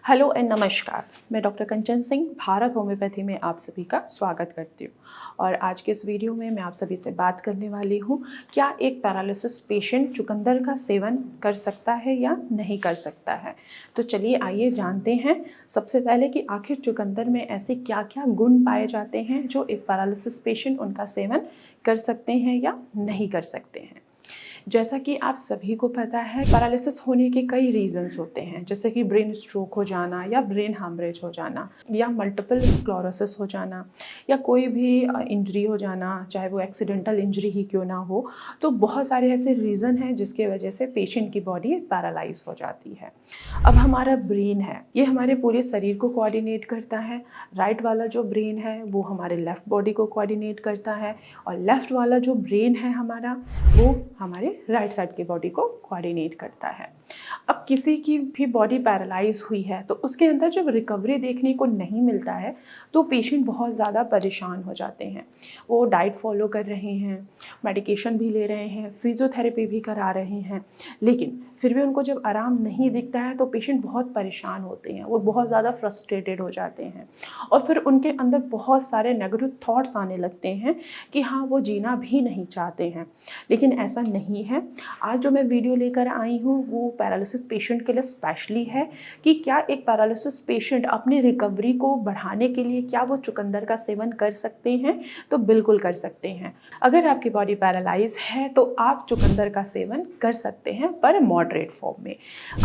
Hello and नमस्कार। मैं doctor कंचन Singh Bharat homeopathy में आप सभी का स्वागत करती हूँ। और आज के इस वीडियो में मैं आप सभी से बात करने वाली हूँ, क्या एक पैरालिसिस पेशेंट चुकंदर का सेवन कर सकता है या नहीं कर सकता है। तो चलिए आइए जानते हैं सबसे पहले कि आखिर चुकंदर में ऐसे क्या क्या गुण पाए जाते हैं जो एक पैरालिसिस पेशेंट उनका सेवन कर सकते हैं या नहीं कर सकते हैं। जैसा कि आप सभी को पता है, पैरालिसिस होने के कई रीजंस होते हैं, जैसे कि ब्रेन स्ट्रोक हो जाना या ब्रेन हैमरेज हो जाना या मल्टीपल स्क्लेरोसिस हो जाना या कोई भी इंजरी हो जाना, चाहे वो एक्सीडेंटल इंजरी ही क्यों ना हो। तो बहुत सारे ऐसे रीज़न हैं जिसके वजह से पेशेंट की बॉडी पैरालाइज हो जाती है। अब हमारा ब्रेन है, ये हमारे पूरे शरीर को कोऑर्डिनेट करता है। राइट वाला जो ब्रेन है वो हमारे लेफ़्ट बॉडी को कोऑर्डिनेट करता है और लेफ़्ट वाला जो ब्रेन है हमारा, वो हमारे राइट साइड की बॉडी को कोऑर्डिनेट करता है। अब किसी की भी बॉडी पैरालाइज हुई है तो उसके अंदर जब रिकवरी देखने को नहीं मिलता है तो पेशेंट बहुत ज़्यादा परेशान हो जाते हैं। वो डाइट फॉलो कर रहे हैं, मेडिकेशन भी ले रहे हैं, फिजियोथेरेपी भी करा रहे हैं, लेकिन फिर भी उनको जब आराम नहीं दिखता है तो पेशेंट बहुत परेशान होते हैं। वो बहुत ज़्यादा फ्रस्ट्रेटेड हो जाते हैं और फिर उनके अंदर बहुत सारे नेगेटिव थॉट्स आने लगते हैं कि हाँ, वो जीना भी नहीं चाहते हैं। लेकिन ऐसा नहीं है। आज जो मैं वीडियो लेकर आई हूँ वो पैरालिसिस पेशेंट के लिए स्पेशली है कि क्या एक पैरालिसिस पेशेंट अपनी रिकवरी को बढ़ाने के लिए क्या वो चुकंदर का सेवन कर सकते हैं। तो बिल्कुल कर सकते हैं। अगर आपकी बॉडी पैरालाइज है तो आप चुकंदर का सेवन कर सकते हैं, पर मॉडरेट फॉर्म में।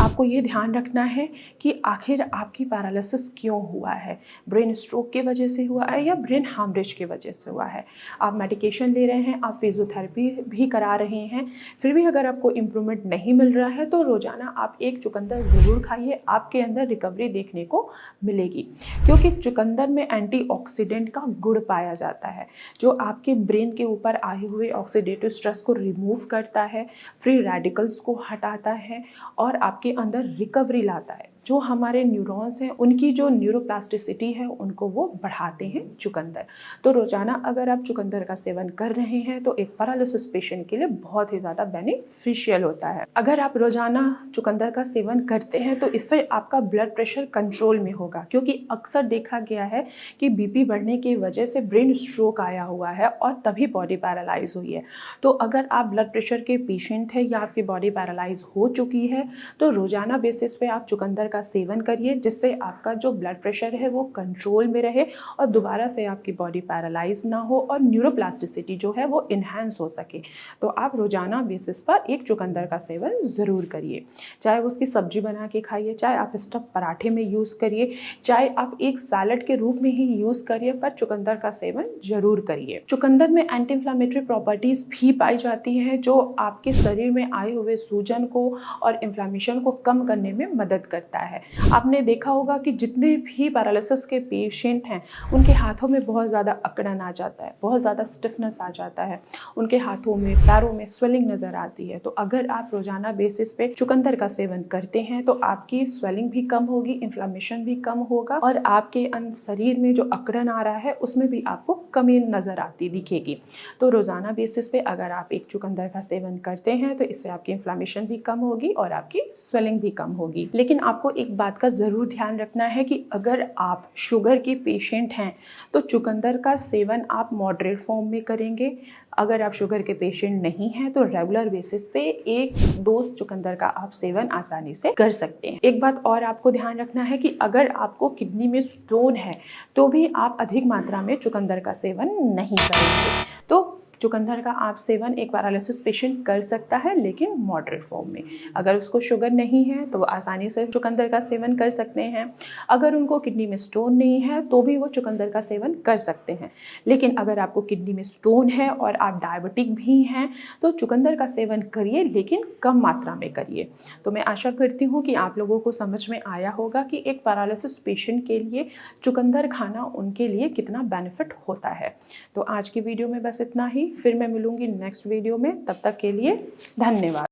आपको ये ध्यान रखना है कि आखिर आपकी पैरालिसिस क्यों हुआ है, ब्रेन स्ट्रोक की वजह से हुआ है या ब्रेन हैमरेज की वजह से हुआ है। आप मेडिकेशन ले रहे हैं, आप फिजियोथेरेपी भी करा रहे हैं, फिर भी अगर आपको इम्प्रूवमेंट नहीं मिल रहा है तो रोज़ाना आप एक चुकंदर ज़रूर खाइए, आपके अंदर रिकवरी देखने को मिलेगी। क्योंकि चुकंदर में एंटीऑक्सीडेंट का गुण पाया जाता है जो आपके ब्रेन के ऊपर आए हुए ऑक्सीडेटिव स्ट्रेस को रिमूव करता है, फ्री रेडिकल्स को हटाता है और आपके अंदर रिकवरी लाता है। जो हमारे न्यूरॉन्स हैं उनकी जो न्यूरोप्लास्टिसिटी है उनको वो बढ़ाते हैं चुकंदर। तो रोज़ाना अगर आप चुकंदर का सेवन कर रहे हैं तो एक पैरालिसिस पेशेंट के लिए बहुत ही ज़्यादा बेनिफिशियल होता है। अगर आप रोज़ाना चुकंदर का सेवन करते हैं तो इससे आपका ब्लड प्रेशर कंट्रोल में होगा, क्योंकि अक्सर देखा गया है कि बीपी बढ़ने की वजह से ब्रेन स्ट्रोक आया हुआ है और तभी बॉडी पैरालाइज हुई है। तो अगर आप ब्लड प्रेशर के पेशेंट हैं या आपकी बॉडी पैरालाइज हो चुकी है तो रोज़ाना बेसिस पे आप चुकंदर का सेवन करिए, जिससे आपका जो ब्लड प्रेशर है वो कंट्रोल में रहे और दोबारा से आपकी बॉडी पैरालाइज ना हो और न्यूरोप्लास्टिसिटी जो है वो इन्हांस हो सके। तो आप रोज़ाना बेसिस पर एक चुकंदर का सेवन ज़रूर करिए, चाहे उसकी सब्जी बना के खाइए, चाहे आप स्टफ पराठे में यूज़ करिए, चाहे आप एक सैलड के रूप में ही यूज़ करिए, पर चुकंदर का सेवन ज़रूर करिए। चुकंदर में एंटी इन्फ्लेमेटरी प्रॉपर्टीज़ भी पाई जाती है जो आपके शरीर में आए हुए सूजन को और इन्फ्लेमेशन को कम करने में मदद करता है। आपने देखा होगा कि जितने भी पैरालिसिस के पेशेंट हैं उनके हाथों में बहुत ज़्यादा अकड़न आ जाता है, बहुत ज़्यादा स्टिफनेस आ जाता है, उनके हाथों में पैरों में स्वेलिंग नज़र आती है। तो अगर आप रोज़ाना बेसिस पे चुकंदर का सेवन करते हैं तो आपकी स्वेलिंग भी कम होगी, इन्फ्लेमेशन भी कम होगा और आपके शरीर में जो अकड़न आ रहा है उसमें भी आपको कमी नज़र आती दिखेगी। तो रोज़ाना बेसिस पे अगर आप एक चुकंदर का सेवन करते हैं तो इससे आपकी इन्फ्लेमेशन भी कम होगी और आपकी स्वेलिंग भी कम होगी। लेकिन आपको एक बात का ज़रूर ध्यान रखना है कि अगर आप शुगर के पेशेंट हैं तो चुकंदर का सेवन आप मॉडरेट फॉर्म में करेंगे। अगर आप शुगर के पेशेंट नहीं हैं तो रेगुलर बेसिस पे 1-2 चुकंदर का आप सेवन आसानी से कर सकते हैं। एक बात और आपको ध्यान रखना है कि अगर आपको किडनी में स्टोन है तो भी आप अधिक मात्रा में चुकंदर का सेवन नहीं करेंगे। तो चुकंदर का आप सेवन एक पैरालिसिस पेशेंट कर सकता है, लेकिन मॉडरेट फॉर्म में। अगर उसको शुगर नहीं है तो वो आसानी से चुकंदर का सेवन कर सकते हैं। अगर उनको किडनी में स्टोन नहीं है तो भी वो चुकंदर का सेवन कर सकते हैं। लेकिन अगर आपको किडनी में स्टोन है और आप डायबिटिक भी हैं तो चुकंदर का सेवन करिए, लेकिन कम मात्रा में करिए। तो मैं आशा करती हूँ कि आप लोगों को समझ में आया होगा कि एक पैरालिसिस पेशेंट के लिए चुकंदर खाना उनके लिए कितना बेनिफिट होता है। तो आज की वीडियो में बस इतना ही। फिर मैं मिलूंगी नेक्स्ट वीडियो में, तब तक के लिए धन्यवाद।